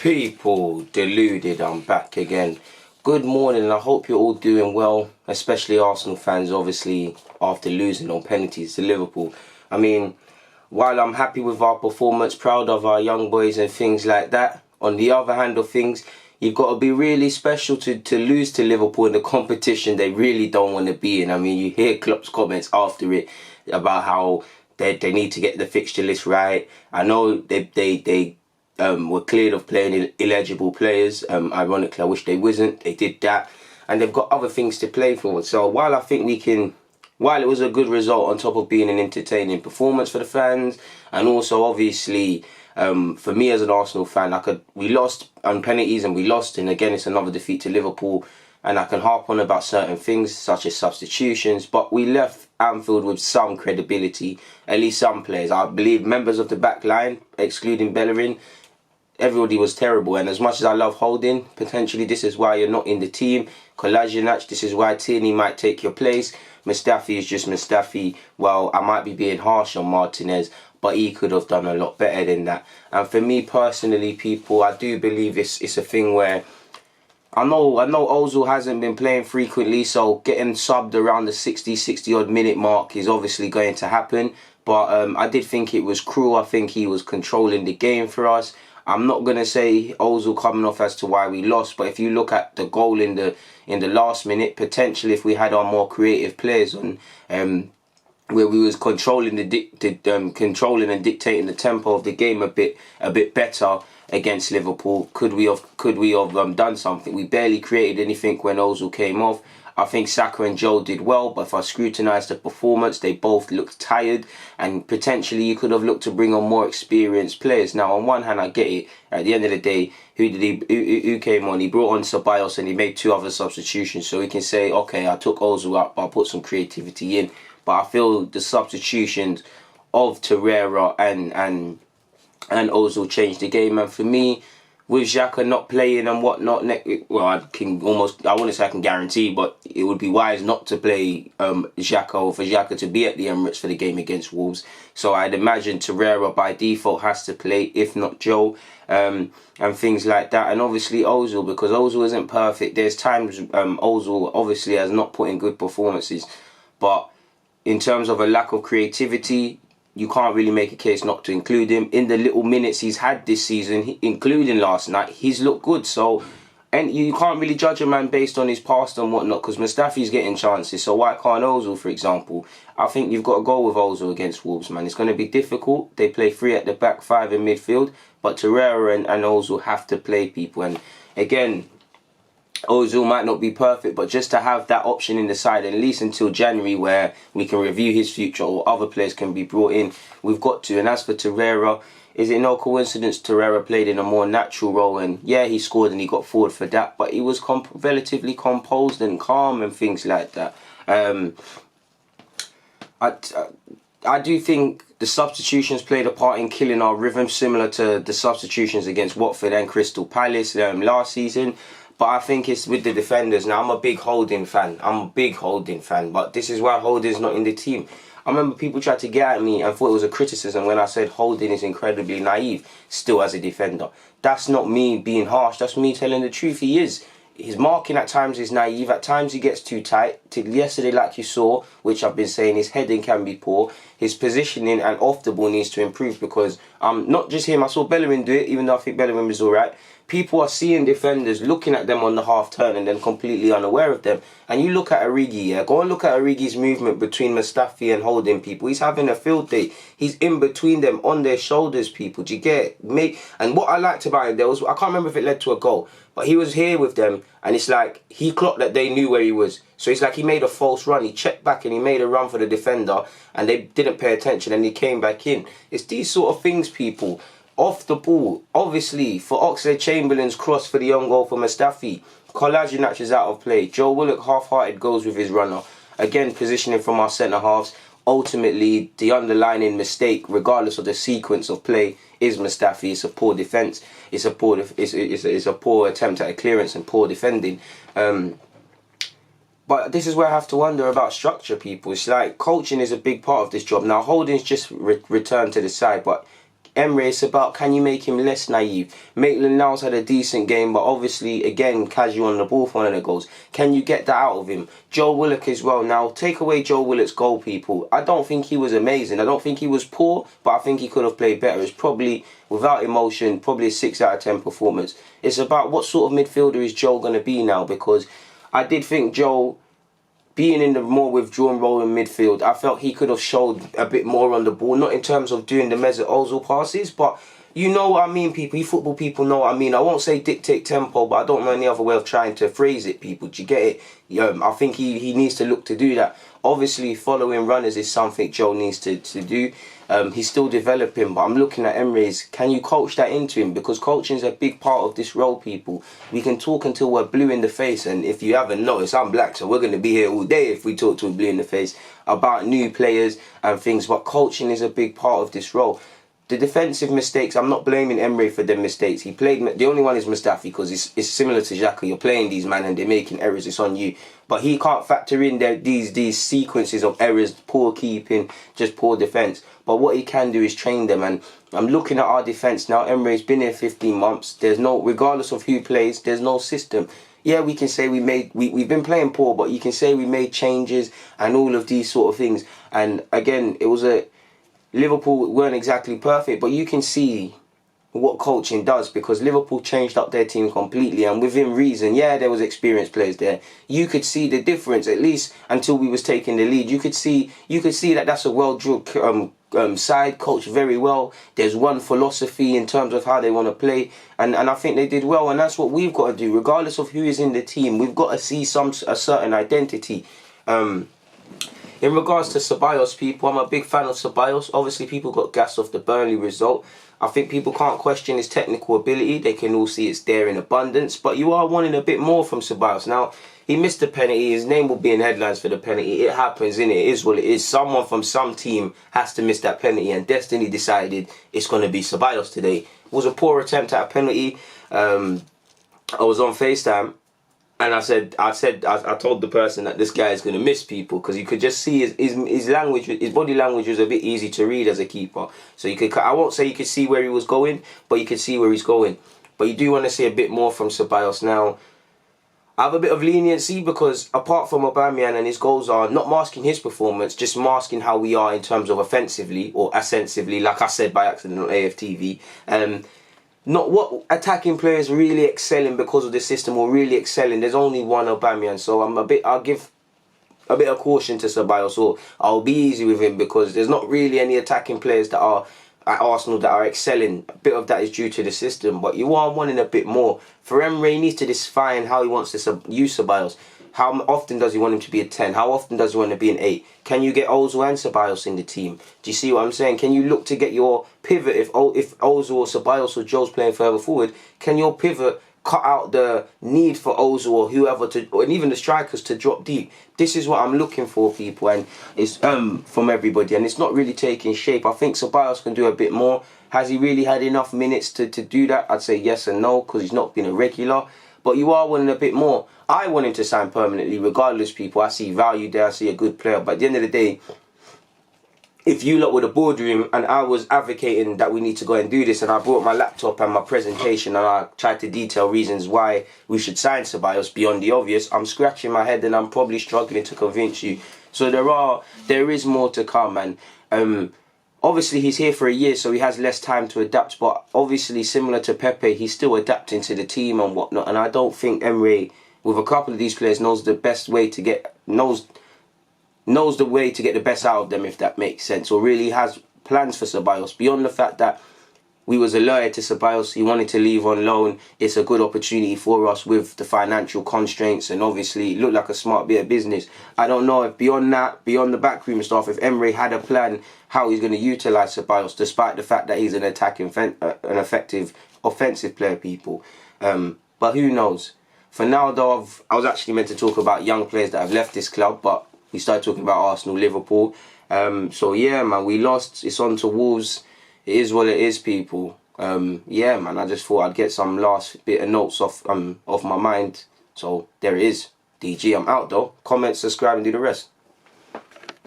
People, Deluded, I'm back again. Good morning, and I hope you're all doing well, especially Arsenal fans, obviously, after losing on penalties to Liverpool. I mean, while I'm happy with our performance, proud of our young boys and things like that, on the other hand of things, you've got to be really special to lose to Liverpool in the competition they really don't want to be in. I mean, you hear Klopp's comments after it about how they need to get the fixture list right. I know they were cleared of playing illegible players. Ironically, I wish they wasn't. They did that. And they've got other things to play for. So while I think while it was a good result on top of being an entertaining performance for the fans, and also obviously for me as an Arsenal fan, we lost on penalties and we lost, and again it's another defeat to Liverpool. And I can harp on about certain things such as substitutions, but we left Anfield with some credibility, at least some players. I believe members of the back line, excluding Bellerin, everybody was terrible. And as much as I love Holding, potentially this is why you're not in the team. Kolasinac, this is why Tierney might take your place. Mustafi is just Mustafi. Well, I might be being harsh on Martinez, but he could have done a lot better than that. And for me personally, people, I do believe it's a thing where I know Ozil hasn't been playing frequently, so getting subbed around the 60 odd minute mark is obviously going to happen. But I did think it was cruel. I think he was controlling the game for us. I'm not going to say Ozil coming off as to why we lost, but if you look at the goal in the last minute, potentially if we had our more creative players on, where we was controlling controlling and dictating the tempo of the game a bit better against Liverpool, could we have done something? We barely created anything when Ozil came off. I think Saka and Joe did well, but if I scrutinise the performance, they both looked tired, and potentially you could have looked to bring on more experienced players. Now, on one hand, I get it. At the end of the day, who came on? He brought on Ceballos and he made 2 other substitutions, so he can say, okay, I took Ozil out, but I put some creativity in. But I feel the substitutions of Torreira and Ozil changed the game, and for me, with XHAKA not playing and whatnot, well, I wouldn't say I can guarantee, but it would be wise not to play XHAKA, or for XHAKA to be at the Emirates for the game against Wolves. So I'd imagine Torreira by default has to play, if not Joe, and things like that. And obviously Ozil, because Ozil isn't perfect. There's times Ozil obviously has not put in good performances, but in terms of a lack of creativity, you can't really make a case not to include him. In the little minutes he's had this season, including last night, he's looked good. So, and you can't really judge a man based on his past and whatnot, because Mustafi's getting chances. So why can't Ozil, for example? I think you've got to go with Ozil against Wolves, man. It's going to be difficult. They play 3 at the back, 5 in midfield. But Torreira and Ozil have to play people. And again, Ozil might not be perfect, but just to have that option in the side, at least until January, where we can review his future or other players can be brought in, we've got to. And as for Torreira, is it no coincidence Torreira played in a more natural role? And yeah, he scored and he got forward for that, but he was relatively composed and calm and things like that. I do think the substitutions played a part in killing our rhythm, similar to the substitutions against Watford and Crystal Palace last season. But I think it's with the defenders. Now, I'm a big Holding fan, but this is why Holding's not in the team. I remember people tried to get at me and thought it was a criticism when I said Holding is incredibly naive still as a defender. That's not me being harsh, that's me telling the truth. He is. His marking at times is naive, at times he gets too tight. Yesterday, like you saw, which I've been saying, his heading can be poor. His positioning and off the ball needs to improve, because not just him, I saw Bellerin do it, even though I think Bellerin was alright. People are seeing defenders, looking at them on the half turn and then completely unaware of them. And you look at Origi, yeah? Go and look at Origi's movement between Mustafi and Holding, people. He's having a field day. He's in between them, on their shoulders, people. Do you get it? And what I liked about him, I can't remember if it led to a goal, but he was here with them, and it's like he clocked that they knew where he was. So it's like he made a false run. He checked back and he made a run for the defender, and they didn't pay attention, and he came back in. It's these sort of things, people. Off the ball, obviously, for Oxlade-Chamberlain's cross for the own goal for Mustafi. Kolasinac is out of play. Joe Willock half-hearted goes with his runner. Again, positioning from our centre-halves. Ultimately, the underlying mistake, regardless of the sequence of play, is Mustafi. It's a poor defence. It's a poor attempt at a clearance and poor defending. But this is where I have to wonder about structure, people. It's like coaching is a big part of this job. Now, Holding's just returned to the side, but Emery, it's about, can you make him less naive? Maitland-Niles had a decent game, but obviously, again, casual on the ball for one of the goals. Can you get that out of him? Joe Willock as well. Now, take away Joe Willock's goal, people. I don't think he was amazing. I don't think he was poor, but I think he could have played better. It's probably, without emotion, probably a 6 out of 10 performance. It's about what sort of midfielder is Joe going to be now, because I did think Joe, being in the more withdrawn role in midfield, I felt he could have showed a bit more on the ball, not in terms of doing the Mesut Ozil passes, but you know what I mean, people. You football people know what I mean. I won't say dictate tempo, but I don't know any other way of trying to phrase it, people. Do you get it? I think he needs to look to do that. Obviously, following runners is something Joe needs to do. He's still developing, but I'm looking at EMERY'S. Can you coach that into him? Because coaching is a big part of this role, people. We can talk until we're blue in the face, and if you haven't noticed, I'm black, so we're going to be here all day if we talk to a blue in the face about new players and things, but coaching is a big part of this role. The defensive mistakes, I'm not blaming Emery for them mistakes. He played, the only one is Mustafi, because it's similar to XHAKA. You're playing these man and they're making errors, it's on you. But he can't factor in these sequences of errors, poor keeping, just poor defence. But what he can do is train them. And I'm looking at our defence now. Emery's been here 15 months. There's no, regardless of who plays, there's no system. Yeah, we can say we've been playing poor, but you can say we made changes and all of these sort of things. And again, it was Liverpool weren't exactly perfect, but you can see what coaching does, because Liverpool changed up their team completely, and within reason. Yeah, there was experienced players there. You could see the difference, at least until we was taking the lead. You could see that that's a well-drilled side, coached very well. There's one philosophy in terms of how they want to play, and I think they did well, and that's what we've got to do. Regardless of who is in the team, we've got to see a certain identity. In regards to Ceballos, people, I'm a big fan of Ceballos. Obviously, people got gassed off the Burnley result. I think people can't question his technical ability. They can all see it's there in abundance. But you are wanting a bit more from Ceballos. Now, he missed the penalty. His name will be in headlines for the penalty. It happens, innit? It is what it is. Someone from some team has to miss that penalty, and Destiny decided it's going to be Ceballos today. It was a poor attempt at a penalty. I was on FaceTime. And I told the person that this guy is going to miss people, because you could just see his language, his body language was a bit easy to read as a keeper. So I won't say you could see where he was going, but you could see where he's going. But you do want to see a bit more from Ceballos. Now, I have a bit of leniency, because apart from Aubameyang and his goals are not masking his performance, just masking how we are in terms of offensively or offensively, like I said by accident on AFTV. Not what attacking players really excelling because of the system or really excelling. There's only one Aubameyang, so I'll give a bit of caution to Ceballos, or I'll be easy with him, because there's not really any attacking players that are at Arsenal that are excelling. A bit of that is due to the system, but you are wanting a bit more. For Emery, he needs to define how he wants to use Ceballos. How often does he want him to be a 10? How often does he want to be an 8? Can you get Ozil and Ceballos in the team? Do you see what I'm saying? Can you look to get your pivot, if Ozil or Ceballos or Joe's playing further forward, can your pivot cut out the need for Ozil or whoever and even the strikers to drop deep? This is what I'm looking for, people, and it's from everybody, and it's not really taking shape. I think Ceballos can do a bit more. Has he really had enough minutes to do that? I'd say yes and no, because he's not been a regular. But you are wanting a bit more. I want him to sign permanently, regardless, people. I see value there. I see a good player. But at the end of the day, if you lot were the boardroom and I was advocating that we need to go and do this, and I brought my laptop and my presentation and I tried to detail reasons why we should sign Ceballos beyond the obvious, I'm scratching my head and I'm probably struggling to convince you. So there is more to come, and obviously he's here for a year, so he has less time to adapt, but obviously similar to Pepe, he's still adapting to the team and whatnot, and I don't think Emery, with a couple of these players, knows the way to get the best out of them, if that makes sense, or really has plans for Ceballos. Beyond the fact that we was alerted to Ceballos, he wanted to leave on loan. It's a good opportunity for us with the financial constraints, and obviously it looked like a smart bit of business. I don't know if beyond that, beyond the backroom stuff, if Emery had a plan how he's going to utilise Ceballos, despite the fact that he's an effective offensive player, people. But who knows? For now, though, I was actually meant to talk about young players that have left this club, but we started talking about Arsenal, Liverpool. So yeah, man, we lost. It's on to Wolves. It is what it is, people. Yeah, man, I just thought I'd get some last bit of notes off my mind. So there it is. DG, I'm out though. Comment, subscribe, and do the rest.